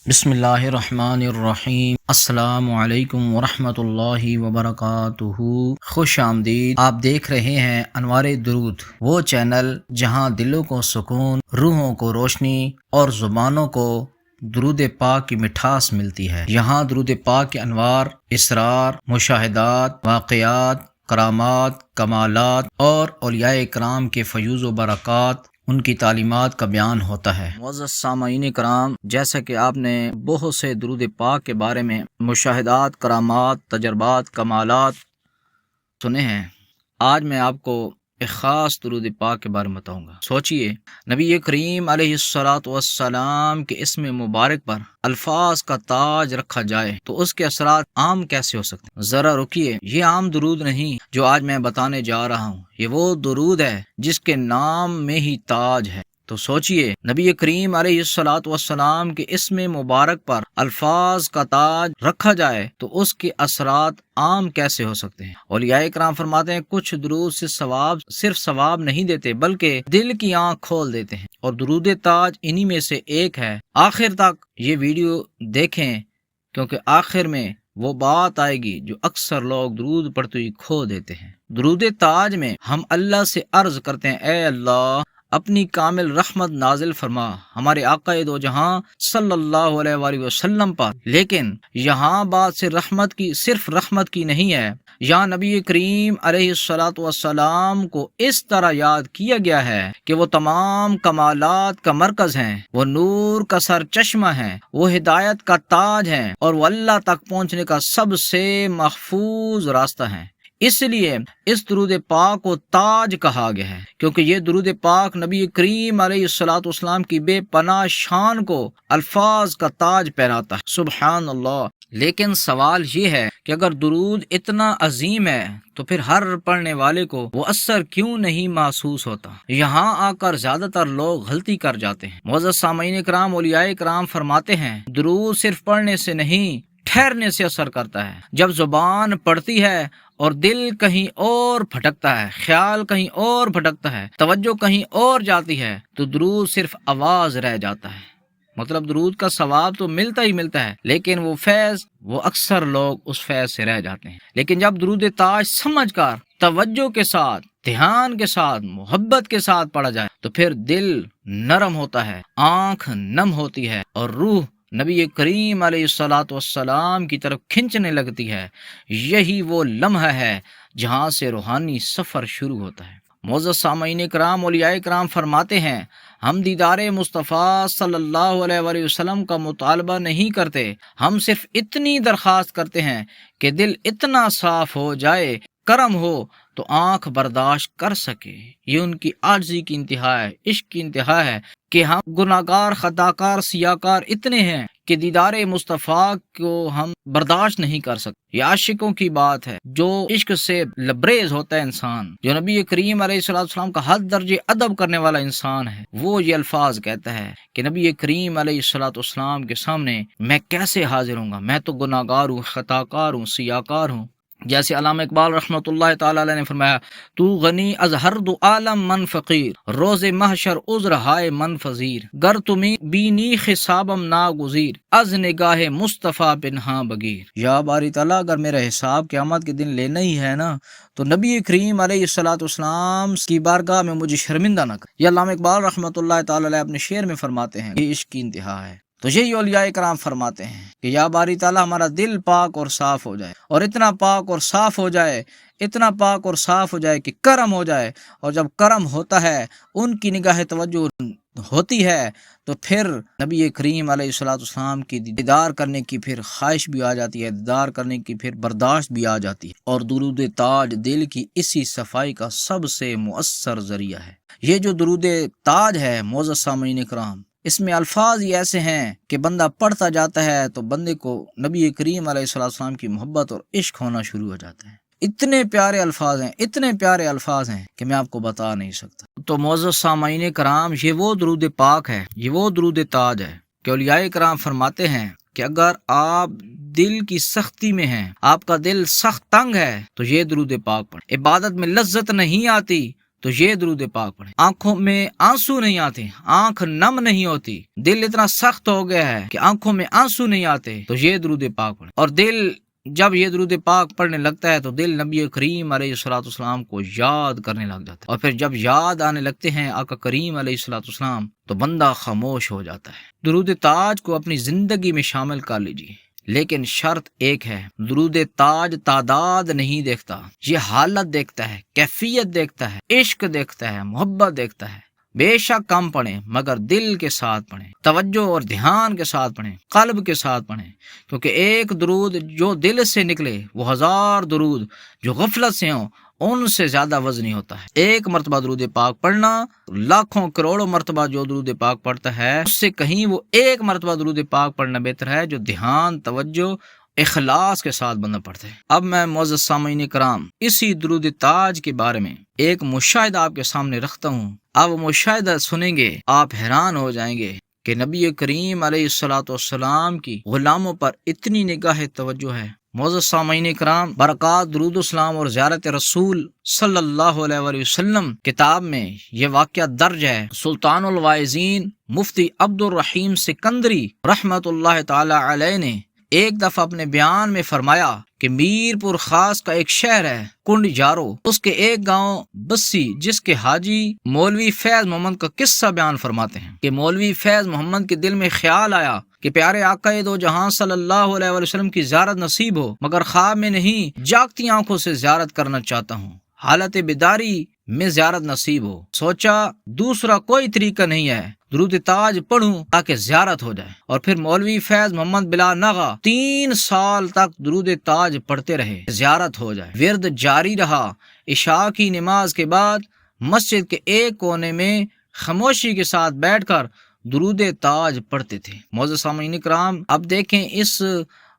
بسم اللہ الرحمن الرحیم۔ السلام علیکم ورحمۃ اللہ وبرکاتہ۔ خوش آمدید۔ آپ دیکھ رہے ہیں انوار درود، وہ چینل جہاں دلوں کو سکون، روحوں کو روشنی اور زبانوں کو درود پاک کی مٹھاس ملتی ہے۔ یہاں درود پاک کے انوار، اسرار، مشاہدات، واقعات، کرامات، کمالات اور اولیاء کرام کے فیوز و برکات، ان کی تعلیمات کا بیان ہوتا ہے۔ معزز سامعین کرام، جیسا کہ آپ نے بہت سے درود پاک کے بارے میں مشاہدات، کرامات، تجربات، کمالات سنے ہیں، آج میں آپ کو ایک خاص درود پاک کے بارے میں بتاؤں گا۔ سوچئے، نبی کریم علیہ الصلوۃ والسلام کے اسم مبارک پر الفاظ کا تاج رکھا جائے تو اس کے اثرات عام کیسے ہو سکتے ہیں؟ ذرا رکیے، یہ عام درود نہیں جو آج میں بتانے جا رہا ہوں، یہ وہ درود ہے جس کے نام میں ہی تاج ہے۔ تو سوچئے، نبی کریم علیہ الصلوۃ والسلام کے اسم مبارک پر الفاظ کا تاج رکھا جائے تو اس کے اثرات عام کیسے ہو سکتے ہیں؟ اولیاء کرام فرماتے ہیں کچھ درود سے صرف ثواب نہیں دیتے بلکہ دل کی آنکھ کھول دیتے ہیں، اور درود تاج انہی میں سے ایک ہے۔ آخر تک یہ ویڈیو دیکھیں، کیونکہ آخر میں وہ بات آئے گی جو اکثر لوگ درود پڑھتے ہی کھو دیتے ہیں۔ درود تاج میں ہم اللہ سے عرض کرتے ہیں، اے اللہ، اپنی کامل رحمت نازل فرما ہمارے آقا دو جہاں صلی اللہ علیہ وآلہ وسلم پر۔ لیکن یہاں بات صرف رحمت کی نہیں ہے، یہاں نبی کریم علیہ الصلوۃ والسلام کو اس طرح یاد کیا گیا ہے کہ وہ تمام کمالات کا مرکز ہیں، وہ نور کا سر چشمہ ہیں، وہ ہدایت کا تاج ہیں، اور وہ اللہ تک پہنچنے کا سب سے محفوظ راستہ ہیں۔ اس لیے اس درود پاک کو تاج کہا گیا ہے، کیونکہ یہ درود پاک نبی کریم علیہ الصلوۃ والسلام کی بے پناہ شان کو الفاظ کا تاج پہناتا ہے۔ سبحان اللہ۔ لیکن سوال یہ ہے کہ اگر درود اتنا عظیم ہے تو پھر ہر پڑھنے والے کو وہ اثر کیوں نہیں محسوس ہوتا؟ یہاں آ کر زیادہ تر لوگ غلطی کر جاتے ہیں۔ معزز سامعین کرام، اولیاء کرام فرماتے ہیں درود صرف پڑھنے سے نہیں، ٹھہرنے سے اثر کرتا ہے۔ جب زبان پڑھتی ہے اور دل کہیں اور بھٹکتا ہے، خیال کہیں اور بھٹکتا ہے، توجہ کہیں اور جاتی ہے، تو درود صرف آواز رہ جاتا ہے۔ مطلب درود کا ثواب تو ملتا ہی ملتا ہے، لیکن وہ فیض، وہ اکثر لوگ اس فیض سے رہ جاتے ہیں۔ لیکن جب درود تاج سمجھ کر، توجہ کے ساتھ، دھیان کے ساتھ، محبت کے ساتھ پڑھا جائے تو پھر دل نرم ہوتا ہے، آنکھ نم ہوتی ہے، اور روح نبی کریم علیہ الصلوۃ والسلام کی طرف کھنچنے لگتی ہے۔ یہی وہ لمحہ ہے جہاں سے روحانی سفر شروع ہوتا ہے۔ معزز سامعین کرام، اولیاء کرام فرماتے ہیں ہم دیدار مصطفیٰ صلی اللہ علیہ وآلہ وسلم کا مطالبہ نہیں کرتے، ہم صرف اتنی درخواست کرتے ہیں کہ دل اتنا صاف ہو جائے، کرم ہو تو آنکھ برداشت کر سکے۔ یہ ان کی عاجزی کی انتہا ہے، عشق کی انتہا ہے کہ ہم گناہگار، خطاکار، سیاکار اتنے ہیں کہ دیدار مصطفیٰ کو ہم برداشت نہیں کر سکتے۔ یہ عاشقوں کی بات ہے، جو عشق سے لبریز ہوتا ہے انسان، جو نبی کریم علیہ الصلوۃ والسلام کا حد درجے ادب کرنے والا انسان ہے، وہ یہ الفاظ کہتا ہے کہ نبی کریم علیہ الصلوۃ والسلام کے سامنے میں کیسے حاضر ہوں گا، میں تو گناہگار ہوں، خطاکار ہوں، سیاکار ہوں۔ جیسے علامہ اقبال رحمۃ اللہ تعالی علیہ نے فرمایا، تو غنی از ہر دو عالم من فقیر، روز محشر عذر ہائے من فضیر، گر تمہیں بینی حسابم ناگزیر، از نگاہ مصطفیٰ پنہاں بگیر۔ یا باری تعالیٰ، اگر میرا حساب قیامت کے دن لینا ہی ہے نا تو نبی کریم علیہ الصلوۃ والسلام کی بارگاہ میں مجھے شرمندہ نہ کر۔ یہ علامہ اقبال رحمۃ اللہ تعالی علیہ اپنے شعر میں فرماتے ہیں، یہ عشق کی انتہا ہے۔ تو یہی اولیاء کرام فرماتے ہیں کہ یا باری تعالیٰ، ہمارا دل پاک اور صاف ہو جائے، اور اتنا پاک اور صاف ہو جائے، اتنا پاک اور صاف ہو جائے کہ کرم ہو جائے، اور جب کرم ہوتا ہے، ان کی نگاہ توجہ ہوتی ہے، تو پھر نبی کریم علیہ الصلوۃ والسلام کی دیدار کرنے کی پھر خواہش بھی آ جاتی ہے، دیدار کرنے کی پھر برداشت بھی آ جاتی ہے، اور درود تاج دل کی اسی صفائی کا سب سے مؤثر ذریعہ ہے۔ یہ جو درود تاج ہے معزز سامعین کرام، اس میں الفاظ ہی ایسے ہیں کہ بندہ پڑھتا جاتا ہے تو بندے کو نبی کریم علیہ الصلوۃ والسلام کی محبت اور عشق ہونا شروع ہو جاتا ہے۔ اتنے پیارے الفاظ ہیں، اتنے پیارے الفاظ ہیں کہ میں آپ کو بتا نہیں سکتا۔ تو معزز سامعین کرام، یہ وہ درود پاک ہے، یہ وہ درود تاج ہے کہ اولیاء کرام فرماتے ہیں کہ اگر آپ دل کی سختی میں ہیں، آپ کا دل سخت تنگ ہے، تو یہ درود پاک پڑھیں۔ عبادت میں لذت نہیں آتی تو یہ درود پاک پڑھیں۔ آنکھوں میں آنسو نہیں آتے، آنکھ نم نہیں ہوتی، دل اتنا سخت ہو گیا ہے کہ آنکھوں میں آنسو نہیں آتے، تو یہ درود پاک پڑھیں۔ اور دل جب یہ درود پاک پڑھنے لگتا ہے تو دل نبی کریم علیہ الصلوۃ والسلام کو یاد کرنے لگ جاتا ہے، اور پھر جب یاد آنے لگتے ہیں آقا کریم علیہ الصلوۃ والسلام تو بندہ خاموش ہو جاتا ہے۔ درود تاج کو اپنی زندگی میں شامل کر لیجیے، لیکن شرط ایک ہے، درود تاج تعداد نہیں دیکھتا، یہ حالت دیکھتا ہے، کیفیت دیکھتا ہے، عشق دیکھتا ہے، محبت دیکھتا ہے۔ بے شک کم پڑھیں مگر دل کے ساتھ پڑھیں، توجہ اور دھیان کے ساتھ پڑھیں، قلب کے ساتھ پڑھیں، کیونکہ ایک درود جو دل سے نکلے وہ 1000 درود جو غفلت سے ہوں ان سے زیادہ وزنی ہوتا ہے۔ ایک مرتبہ درود پاک پڑھنا لاکھوں کروڑوں مرتبہ جو درود پاک پڑھتا ہے اس سے کہیں وہ ایک مرتبہ درود پاک پڑھنا بہتر ہے جو دھیان، توجہ، اخلاص کے ساتھ بندہ پڑھتے ہیں۔ اب میں معزز سامعین کرام اسی درود تاج کے بارے میں ایک مشاہدہ آپ کے سامنے رکھتا ہوں۔ آپ مشاہدہ سنیں گے آپ حیران ہو جائیں گے کہ نبی کریم علیہ الصلوۃ والسلام کی غلاموں پر اتنی نگاہ توجہ ہے۔ معزز سامعین کرام، برکات درود السلام اور زیارت رسول صلی اللہ علیہ وآلہ وسلم کتاب میں یہ واقعہ درج ہے۔ سلطان الواعظین مفتی عبد الرحیم سکندری رحمت اللہ تعالی علیہ نے ایک دفعہ اپنے بیان میں فرمایا کہ میر پور خاص کا ایک شہر ہے کنڈ جارو، اس کے ایک گاؤں بسی جس کے حاجی مولوی فیض محمد کا قصہ بیان فرماتے ہیں کہ مولوی فیض محمد کے دل میں خیال آیا کہ پیارے آقا دو جہاں صلی اللہ علیہ وآلہ وسلم کی زیارت نصیب ہو، مگر خواب میں نہیں جاگتی آنکھوں سے زیارت کرنا چاہتا ہوں، حالت بیداری میں زیارت نصیب ہو۔ سوچا دوسرا کوئی طریقہ نہیں ہے، درود تاج پڑھوں تاکہ زیارت ہو جائے۔ اور پھر مولوی فیض محمد بلا نغا 3 سال تک درود تاج پڑھتے رہے، زیارت ہو جائے۔ ورد جاری رہا۔ عشاء کی نماز کے بعد مسجد کے ایک کونے میں خاموشی کے ساتھ بیٹھ کر درود تاج پڑھتے تھے۔ معزز سامعین کرام، اب دیکھیں اس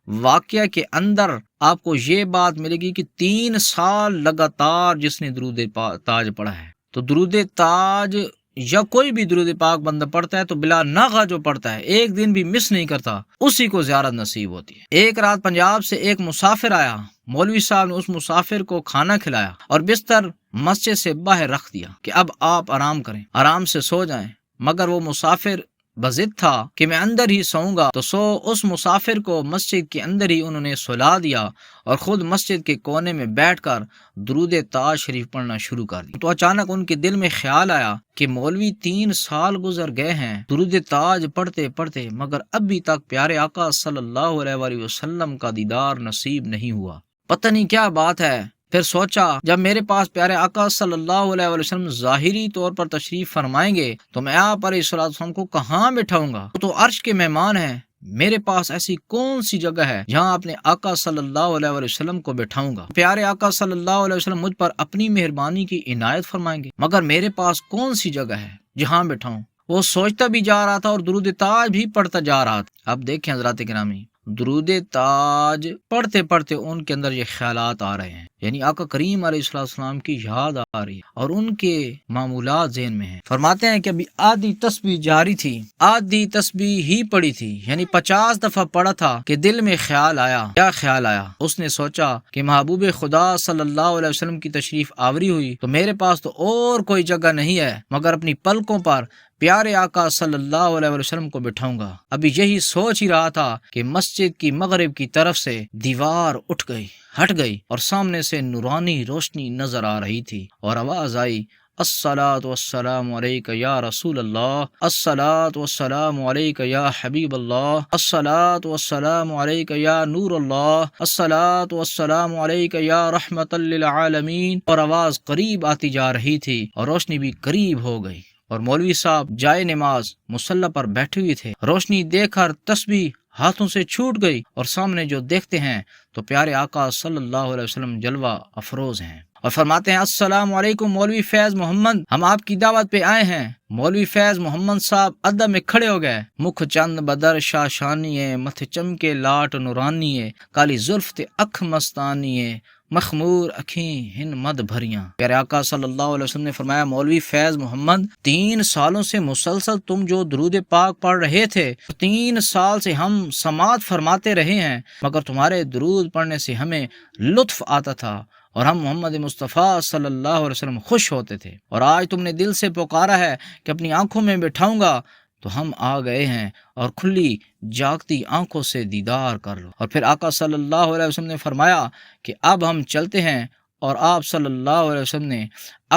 واقعہ کے اندر آپ کو یہ بات ملے گی کہ 3 سال لگاتار جس نے درود تاج پڑھا ہے، تو درود تاج یا کوئی بھی درود پاک بندہ پڑھتا ہے تو بلا ناغہ جو پڑھتا ہے ایک دن بھی مس نہیں کرتا، اسی کو زیارت نصیب ہوتی ہے۔ ایک رات پنجاب سے ایک مسافر آیا، مولوی صاحب نے اس مسافر کو کھانا کھلایا اور بستر مسجد سے باہر رکھ دیا کہ اب آپ آرام کریں، آرام سے سو جائیں، مگر وہ مسافر بضد تھا کہ میں اندر ہی سوؤں گا، تو اس مسافر کو مسجد کے اندر ہی انہوں نے سلا دیا اور خود مسجد کے کونے میں بیٹھ کر درود تاج شریف پڑھنا شروع کر دیا۔ تو اچانک ان کے دل میں خیال آیا کہ مولوی 3 سال گزر گئے ہیں درود تاج پڑھتے پڑھتے، مگر ابھی تک پیارے آقا صلی اللہ علیہ وآلہ وسلم کا دیدار نصیب نہیں ہوا، پتہ نہیں کیا بات ہے۔ پھر سوچا جب میرے پاس پیارے آقا صلی اللہ علیہ وآلہ وسلم ظاہری طور پر تشریف فرمائیں گے تو میں آپ علیہ الصلوۃ والسلام کو کہاں بٹھاؤں گا؟ تو عرش کے مہمان ہیں، میرے پاس ایسی کون سی جگہ ہے جہاں اپنے آقا صلی اللہ علیہ وآلہ وسلم کو بٹھاؤں گا؟ پیارے آقا صلی اللہ علیہ وسلم مجھ پر اپنی مہربانی کی عنایت فرمائیں گے، مگر میرے پاس کون سی جگہ ہے جہاں بٹھاؤں؟ وہ سوچتا بھی جا رہا تھا اور درود تاج بھی پڑھتا جا رہا تھا۔ اب دیکھیں حضرات گرامی، درود تاج پڑھتے پڑھتے ان کے اندر یہ خیالات آ رہے ہیں، یعنی آقا کریم علیہ السلام کی یاد آ رہی ہے اور ان کے معمولات ذہن میں ہیں۔ فرماتے ہیں کہ ابھی آدھی تسبیح جاری تھی، آدھی تسبیح ہی پڑھی تھی، یعنی 50 دفعہ پڑھا تھا کہ دل میں خیال آیا۔ کیا خیال آیا؟ اس نے سوچا کہ محبوب خدا صلی اللہ علیہ وسلم کی تشریف آوری ہوئی تو میرے پاس تو اور کوئی جگہ نہیں ہے مگر اپنی پلکوں پر پیارے آقا صلی اللہ علیہ وسلم کو بٹھاؤں گا۔ ابھی یہی سوچ ہی رہا تھا کہ مسجد کی مغرب کی طرف سے دیوار اٹھ گئی، ہٹ گئی اور سامنے سے نورانی روشنی نظر آ رہی تھی اور آواز آئی، الصلاۃ والسلام علیک یا رسول اللہ، الصلاۃ والسلام علیک یا حبیب اللہ، الصلاۃ والسلام علیک یا نور اللہ، الصلاۃ والسلام علیک یا رحمت للعالمین۔ اور آواز قریب آتی جا رہی تھی اور روشنی بھی قریب ہو گئی اور مولوی صاحب جائے نماز مصلی پر بیٹھے ہوئے تھے۔ روشنی دیکھ کر تسبیح ہاتھوں سے چھوٹ گئی اور سامنے جو دیکھتے ہیں تو پیارے آقا صلی اللہ علیہ وسلم جلوہ افروز ہیں اور فرماتے ہیں، السلام علیکم مولوی فیض محمد، ہم آپ کی دعوت پہ آئے ہیں۔ مولوی فیض محمد صاحب ادب میں کھڑے ہو گئے، مکھ چند بدر شاشانی ہے، متھ چمکے لاٹ نورانی ہے، کالی زلف تے اکھ مستانی ہے، مخمور اکھیں ہن مد بھریاں۔ پیارے آقا صلی اللہ علیہ وسلم نے فرمایا، مولوی فیض محمد 3 سالوں سے مسلسل تم جو درود پاک پڑھ رہے تھے، 3 سال سے ہم سماعت فرماتے رہے ہیں، مگر تمہارے درود پڑھنے سے ہمیں لطف آتا تھا اور ہم محمد مصطفیٰ صلی اللہ علیہ وسلم خوش ہوتے تھے، اور آج تم نے دل سے پکارا ہے کہ اپنی آنکھوں میں بٹھاؤں گا، تو ہم آ گئے ہیں، اور کھلی جاگتی آنکھوں سے دیدار کر لو۔ اور پھر آقا صلی اللہ علیہ وسلم نے فرمایا کہ اب ہم چلتے ہیں، اور آپ صلی اللہ علیہ وسلم نے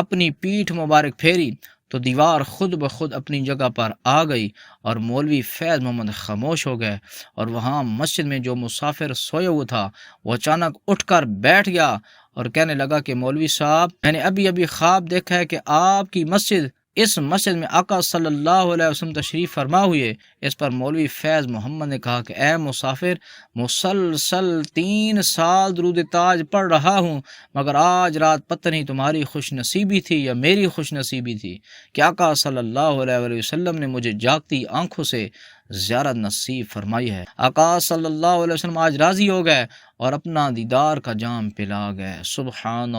اپنی پیٹھ مبارک پھیری تو دیوار خود بخود اپنی جگہ پر آ گئی، اور مولوی فیض محمد خاموش ہو گئے، اور وہاں مسجد میں جو مسافر سوئے ہوئے تھا وہ اچانک اٹھ کر بیٹھ گیا اور کہنے لگا کہ مولوی صاحب، میں نے ابھی خواب دیکھا ہے کہ آپ کی مسجد، اس مسجد میں آقا صلی اللہ علیہ وسلم تشریف فرما ہوئے۔ اس پر مولوی فیض محمد نے کہا کہ اے مسافر، مسلسل 3 سال درود تاج پڑھ رہا ہوں، مگر آج رات پتہ نہیں تمہاری خوش نصیبی تھی یا میری خوش نصیبی تھی کہ آقا صلی اللہ علیہ وسلم نے مجھے جاگتی آنکھوں سے زیارت نصیب فرمائی ہے۔ آقا صلی اللہ علیہ وسلم آج راضی ہو گئے اور اپنا دیدار کا جام پلا گئے۔ سبحان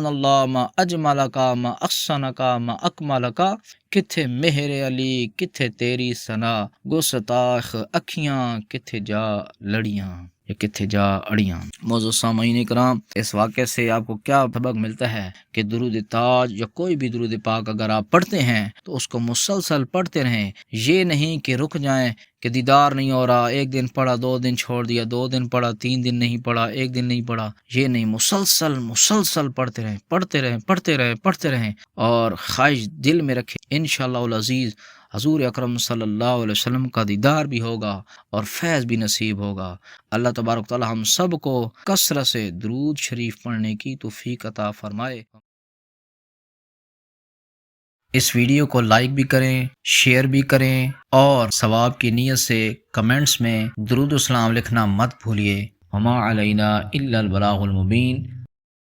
اللہ ما اجملکا ما احسنکا ما اکملکا، کتھے مہر علی کتھے تیری ثنا، گستاخ اکھیاں کتھے جا لڑیاں یا کتھے جا اڑیاں۔ موضوع سامعین کرام، اس واقعے سے آپ کو کیا سبق ملتا ہے کہ درود تاج یا کوئی بھی درود پاک اگر آپ پڑھتے ہیں تو اس کو مسلسل پڑھتے رہیں، یہ نہیں کہ رک جائیں کہ دیدار نہیں ہو رہا، 1 دن پڑھا 2 دن چھوڑ دیا، 2 دن پڑھا 3 دن نہیں پڑھا، 1 دن نہیں پڑھا، یہ نہیں، مسلسل پڑھتے رہیں اور خواہش دل میں رکھیں، انشاءاللہ العزیز حضور اکرم صلی اللہ علیہ وسلم کا دیدار بھی ہوگا اور فیض بھی نصیب ہوگا۔ اللہ تبارک تعالی ہم سب کو کثرت سے درود شریف پڑھنے کی توفیق عطا فرمائے۔ اس ویڈیو کو لائک بھی کریں، شیئر بھی کریں، اور ثواب کی نیت سے کمنٹس میں درود و سلام لکھنا مت بھولیے۔ وما علینا الا البلاغ المبین۔